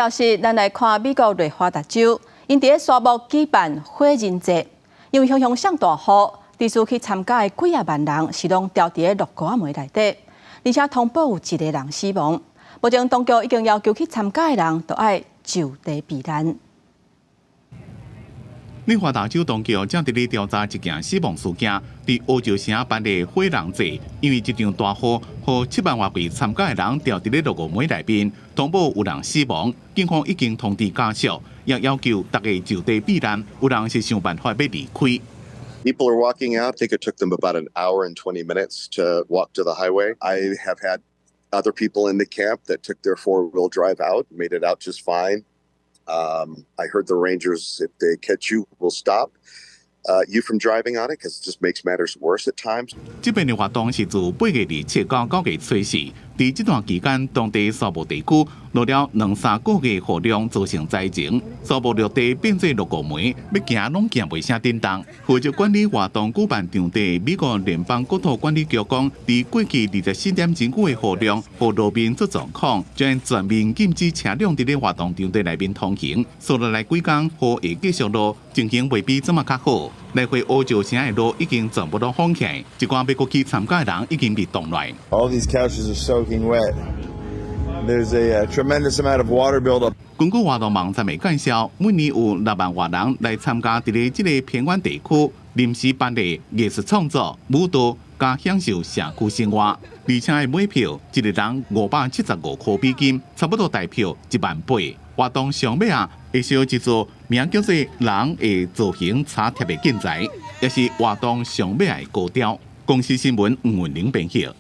消息，咱来看美国内华达州，因伫咧沙漠举办火人节，因为雄雄上大雨，地区去参加的几万人是拢掉伫咧绿瓜梅内底，而且通报有1个人死亡。目前当局已经要求去参加的人都要就地避难。内华达州当局正伫咧调查一件死亡事件，伫欧洲城办的火人节，因为一场大雨，和7万多位参加的人掉伫咧绿梅内面，通报有人死亡。警方已经通知家属，也要求大家就地避难，有人是想办法要离开。People are walking out. I think it took them about an hour and 20 minutes to walk to the highway. I have had other people in the camp that took their four-wheel drive out, made it out just fine. I heard the rangers, if they catch you, will stop you from driving on it because it just makes matters worse at times. 这边的活动是自8月27到9月初4，在这段期间，当地沙漠地区落了2-3个月雨量，造成灾情。沙漠绿地变做绿谷梅，要行拢行袂啥叮当。负责管理活动举办场地美国联邦国土管理局讲，伫过去24点钟久的雨量和路面出状况，将全面禁止车辆伫咧活动场地内面通行。接落来几天，雨会继续落，情形未比怎么较好。来回欧洲城的路已经全部都封起来，一寡要过去参加的人已经被冻来。All these couches are soaking wet. There's a tremendous amount of water buildup. 根据活动网站的介绍，每年有6万多人来参加伫咧这个偏远地区临时办的艺术创作、舞蹈加享受社区生活，而且的买票一个人575块美金，差不多大票18000。活动上尾啊，会烧一座名叫做“人的造型插贴”的建材，也是活动上尾的高调。公司新闻黄文玲编写。